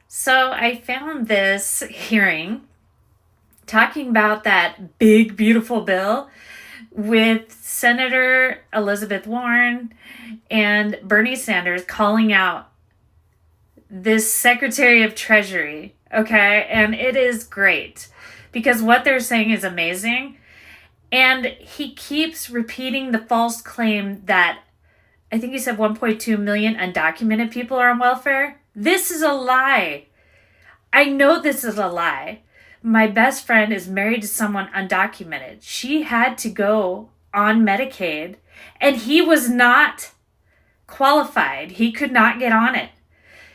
So I found this hearing talking about that big, beautiful bill with Senator Elizabeth Warren and Bernie Sanders calling out this Secretary of Treasury. Okay. And it is great because what they're saying is amazing. And he keeps repeating the false claim that I think he said 1.2 million undocumented people are on welfare. This is a lie. I know this is a lie. My best friend is married to someone undocumented. She had to go on Medicaid and he was not qualified. He could not get on it.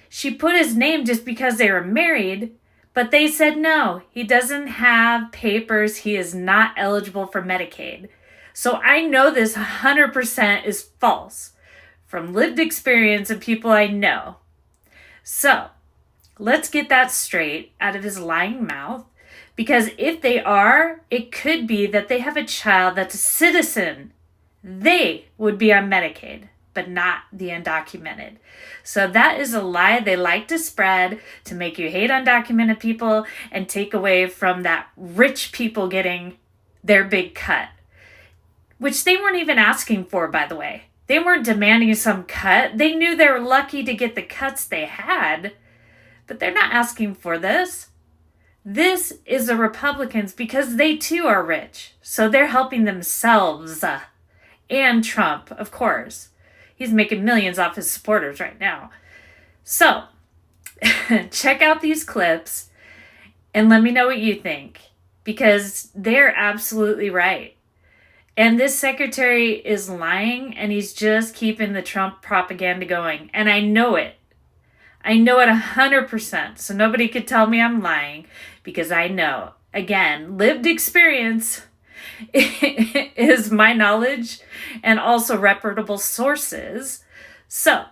She put his name just because they were married, but they said no, he doesn't have papers. He is not eligible for Medicaid. So I know this 100% is false from lived experience and people I know. So let's get that straight out of his lying mouth, because if they are, it could be that they have a child that's a citizen. They would be on Medicaid, but not the undocumented. So that is a lie they like to spread to make you hate undocumented people and take away from that rich people getting their big cut, which they weren't even asking for, by the way. They weren't demanding some cut. They knew they were lucky to get the cuts they had, but they're not asking for this. This is the Republicans because they too are rich. So they're helping themselves and Trump, of course. He's making millions off his supporters right now. So check out these clips and let me know what you think, because they're absolutely right. And this secretary is lying, and he's just keeping the Trump propaganda going. And I know it. I know it 100%. So nobody could tell me I'm lying, because I know. Again, lived experience is my knowledge and also reputable sources. So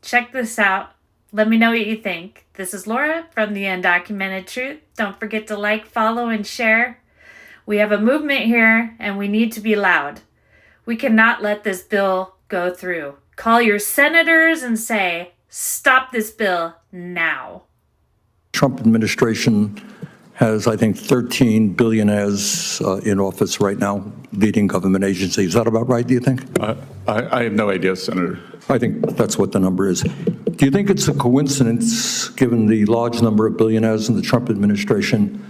check this out. Let me know what you think. This is Laura from The Undocumented Truth. Don't forget to like, follow, and share. We have a movement here, and we need to be loud. We cannot let this bill go through. Call your senators and say, stop this bill now. Trump administration has, I think, 13 billionaires in office right now, leading government agencies. Is that about right, do you think? I have no idea, Senator. I think that's what the number is. Do you think it's a coincidence, given the large number of billionaires in the Trump administration,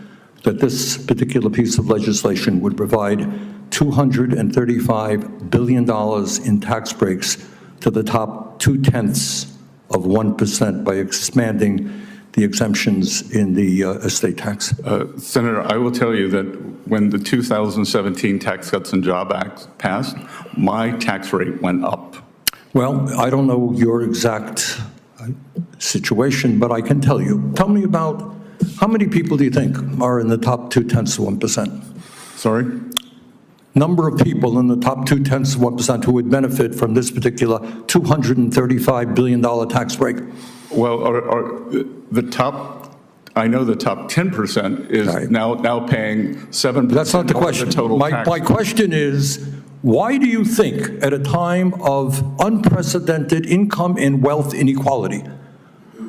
that this particular piece of legislation would provide $235 billion in tax breaks to the top 0.2% by expanding the exemptions in the estate tax? Senator, I will tell you that when the 2017 Tax Cuts and Jobs Act passed, my tax rate went up. Well, I don't know your exact situation, but I can tell you. Tell me about how many people do you think are in the top 0.2%? Sorry? Number of people in the top 0.2% who would benefit from this particular $235 billion tax break. Well, the top, I know the top 10% is right. now paying 7% That's not the question. of the total tax. My question is, why do you think at a time of unprecedented income and wealth inequality,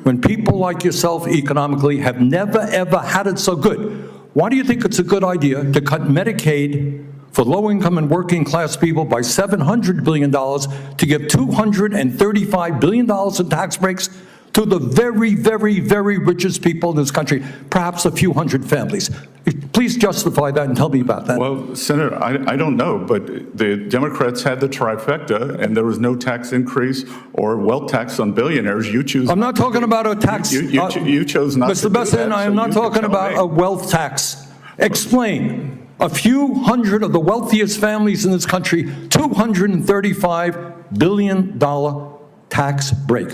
when people like yourself economically have never, ever had it so good, why do you think it's a good idea to cut Medicaid for low-income and working-class people by $700 billion to give $235 billion in tax breaks to the very, very, very richest people in this country, perhaps a few hundred families? Please justify that and tell me about that. Well, Senator, I don't know, but the Democrats had the trifecta, and there was no tax increase or wealth tax on billionaires. You choose. I'm not talking about a tax. You chose not to Mr. do Bessent, that, I am so not you talking can tell about me. a wealth tax. Explain. A few hundred of the wealthiest families in this country, $235 billion tax break.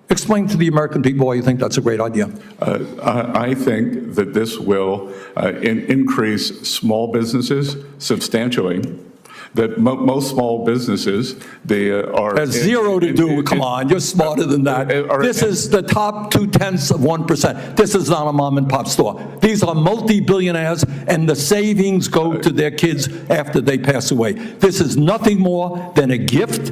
Explain to the American people why you think that's a great idea. I think that this will increase small businesses substantially. That most small businesses, they are... Has zero to do, come on, you're smarter than that. This is the top 0.2%. This is not a mom and pop store. These are multi-billionaires, and the savings go to their kids after they pass away. This is nothing more than a gift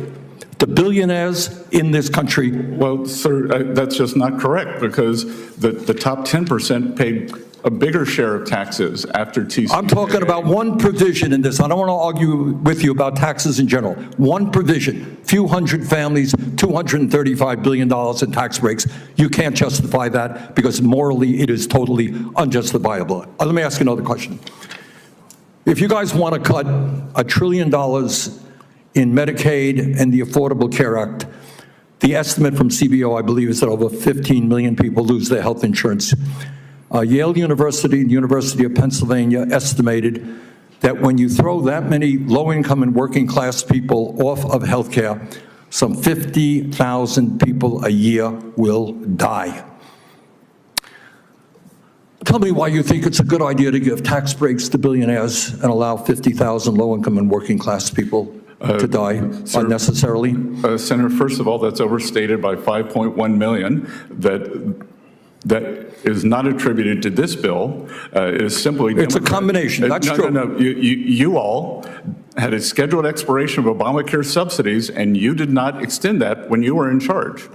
the billionaires in this country. Well, sir, that's just not correct, because the top 10% paid a bigger share of taxes after TCJA. I'm talking about one provision in this. I don't want to argue with you about taxes in general. One provision, few hundred families, $235 billion in tax breaks. You can't justify that because morally it is totally unjustifiable. Let me ask you another question. If you guys want to cut $1 trillion in Medicaid and the Affordable Care Act, the estimate from CBO, I believe, is that over 15 million people lose their health insurance. Yale University and the University of Pennsylvania estimated that when you throw that many low-income and working-class people off of health care, some 50,000 people a year will die. Tell me why you think it's a good idea to give tax breaks to billionaires and allow 50,000 low-income and working-class people to die unnecessarily? Senator, first of all, that's overstated by 5.1 million. That is not attributed to this bill. It is simply It's a combination. That's true. No. You all had a scheduled expiration of Obamacare subsidies, and you did not extend that when you were in charge.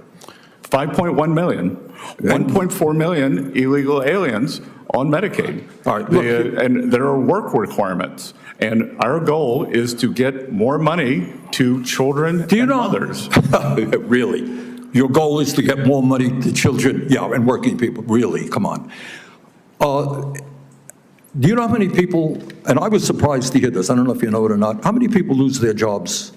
5.1 million, 1.4 million illegal aliens on Medicaid. All right, And there are work requirements. And our goal is to get more money to children and mothers. Really? Your goal is to get more money to children, and working people. Really? Come on. Do you know how many people, and I was surprised to hear this, I don't know if you know it or not, how many people lose their jobs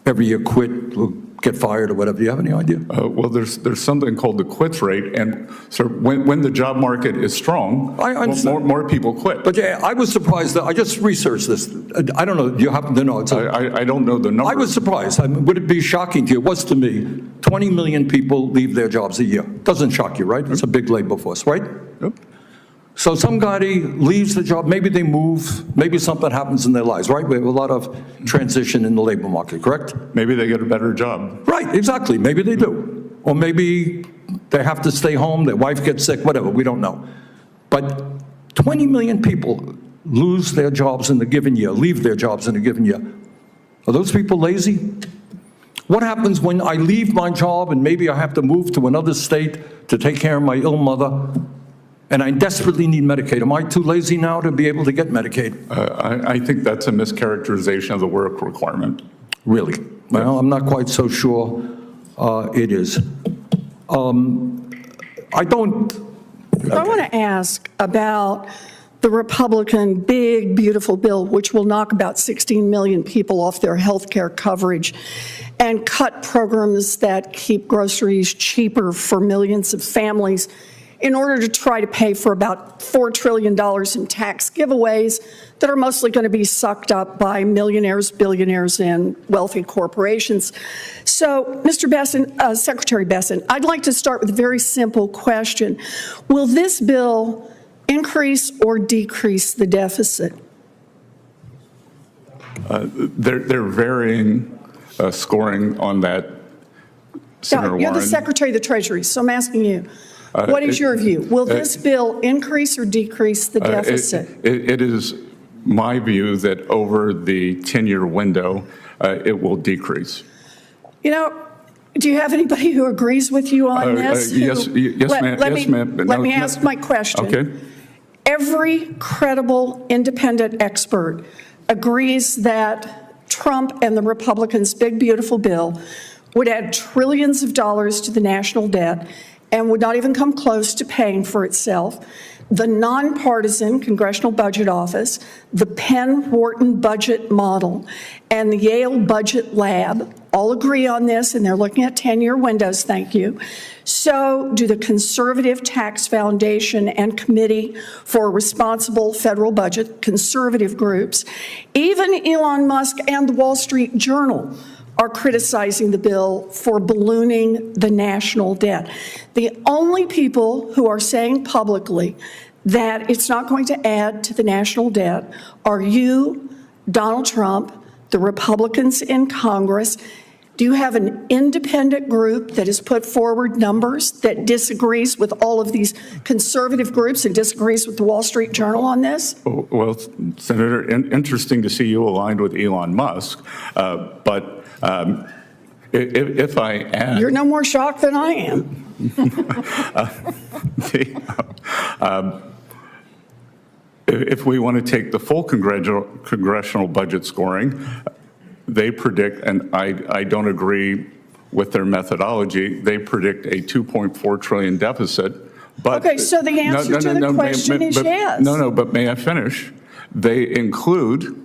every year, quit, or get fired or whatever? Do you have any idea? Well, there's something called the quits rate, and so when the job market is strong, more people quit. But yeah, I was surprised that I just researched this. I don't know. Do you happen to know? I don't know the number. I was surprised. Would it be shocking to you? It was to me. 20 million people leave their jobs a year. Doesn't shock you, right? It's a big labor force, right? Yep. So somebody leaves the job, maybe they move, maybe something happens in their lives, right? We have a lot of transition in the labor market, correct? Maybe they get a better job. Right, exactly. Maybe they do. Or maybe they have to stay home, their wife gets sick, whatever, we don't know. But 20 million people lose their jobs in a given year, leave their jobs in a given year. Are those people lazy? What happens when I leave my job and maybe I have to move to another state to take care of my ill mother, and I desperately need Medicaid? Am I too lazy now to be able to get Medicaid? I think that's a mischaracterization of the work requirement. Really? Well, I'm not quite so sure it is. I want to ask about the Republican big, beautiful bill, which will knock about 16 million people off their health care coverage and cut programs that keep groceries cheaper for millions of families in order to try to pay for about $4 trillion in tax giveaways that are mostly going to be sucked up by millionaires, billionaires, and wealthy corporations. So, Mr. Bessent, Secretary Bessent, I'd like to start with a very simple question. Will this bill increase or decrease the deficit? They're varying scoring on that, Senator Warren. You're the Secretary of the Treasury, so I'm asking you. What is your view? Will this bill increase or decrease the deficit? It is my view that over the 10-year window, it will decrease. You know, do you have anybody who agrees with you on this? Yes, ma'am. Let me ask my question. Okay. Every credible independent expert agrees that Trump and the Republicans' big, beautiful bill would add trillions of dollars to the national debt and would not even come close to paying for itself. The nonpartisan Congressional Budget Office, the Penn-Wharton budget model, and the Yale Budget Lab all agree on this, and they're looking at 10-year windows, thank you. So do the Conservative Tax Foundation and Committee for a Responsible Federal Budget, conservative groups. Even Elon Musk and the Wall Street Journal are criticizing the bill for ballooning the national debt. The only people who are saying publicly that it's not going to add to the national debt are you, Donald Trump, the Republicans in Congress. Do you have an independent group that has put forward numbers that disagrees with all of these conservative groups and disagrees with the Wall Street Journal on this? Well, Senator, interesting to see you aligned with Elon Musk, but if I add. You're no more shocked than I am. If we want to take the full congressional budget scoring, they predict, and I don't agree with their methodology, they predict a 2.4 trillion deficit. But Okay, so the answer to the question is yes. No, but may I finish? They include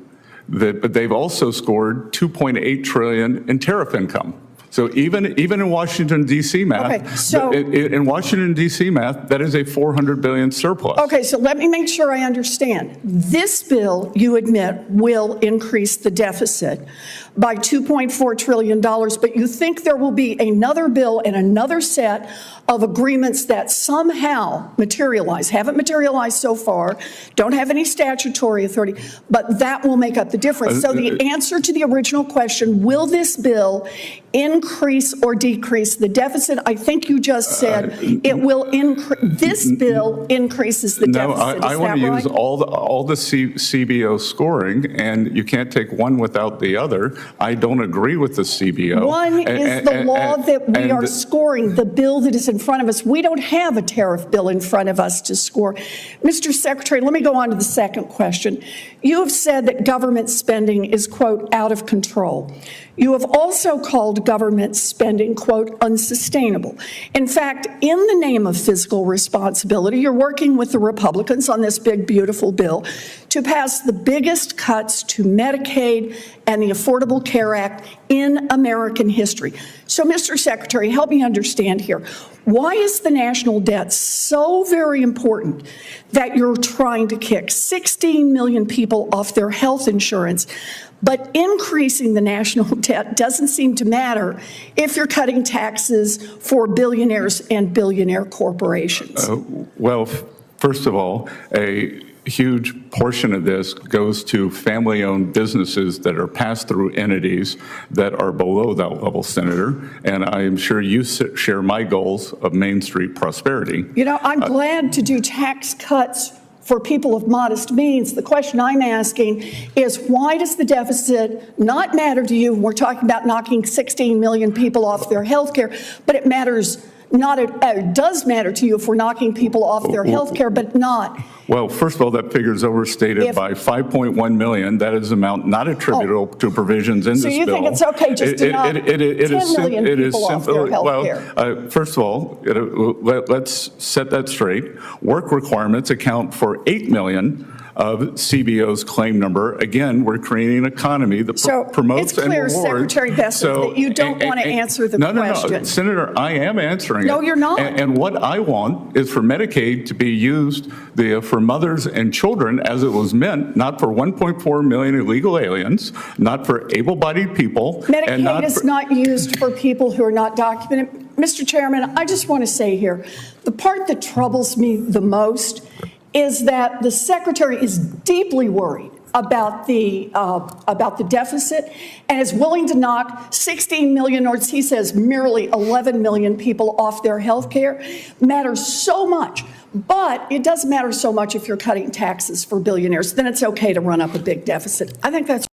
that, but they've also scored 2.8 trillion in tariff income. So even in Washington, D.C. math, Okay, so- in Washington, D.C. math, that is a 400 billion surplus. Okay, so let me make sure I understand. This bill, you admit, will increase the deficit by $2.4 trillion, but you think there will be another bill and another set of agreements that somehow materialize, haven't materialized so far, don't have any statutory authority, but that will make up the difference. So the answer to the original question, will this bill increase or decrease the deficit? I think you just said it will increase. This bill increases the deficit. No, I want to use all the CBO scoring, and you can't take one without the other. I don't agree with the CBO. One is the law that we are scoring, the bill that is in front of us. We don't have a tariff bill in front of us to score. Mr. Secretary, let me go on to the second question. You have said that government spending is, quote, out of control. You have also called government spending, quote, unsustainable. In fact, in the name of fiscal responsibility, you're working with the Republicans on this big, beautiful bill to pass the biggest cuts to Medicaid and the Affordable Care Act in American history. So, Mr. Secretary, help me understand here. Why is the national debt so very important that you're trying to kick 16 million people off their health insurance, but increasing the national debt doesn't seem to matter if you're cutting taxes for billionaires and billionaire corporations? Well, first of all, a huge portion of this goes to family-owned businesses that are pass-through entities that are below that level, Senator, and I am sure you share my goals of Main Street prosperity. You know, I'm glad to do tax cuts for people of modest means. The question I'm asking is, why does the deficit not matter to you? We're talking about knocking 16 million people off their health care, but it matters not. It does matter to you if we're knocking people off their health care, but not. Well, first of all, that figure is overstated by 5.1 million. That is amount not attributable to provisions in this bill. So you think it's okay just to knock 10 million people off their health care? First of all, let's set that straight. Work requirements account for 8 million of CBO's claim number. Again, we're creating an economy that promotes and rewards. It's clear, Secretary Bessent, that you don't want to answer the question. No, Senator, I am answering it. No, you're not. And what I want is for Medicaid to be used for mothers and children as it was meant, not for 1.4 million illegal aliens, not for able-bodied people. Medicaid is not used for people who are not documented. Mr. Chairman, I just want to say here, the part that troubles me the most is that the Secretary is deeply worried about the deficit and is willing to knock 16 million, or as he says, merely 11 million people off their health care. Matters so much, but it doesn't matter so much if you're cutting taxes for billionaires. Then it's okay to run up a big deficit. I think that's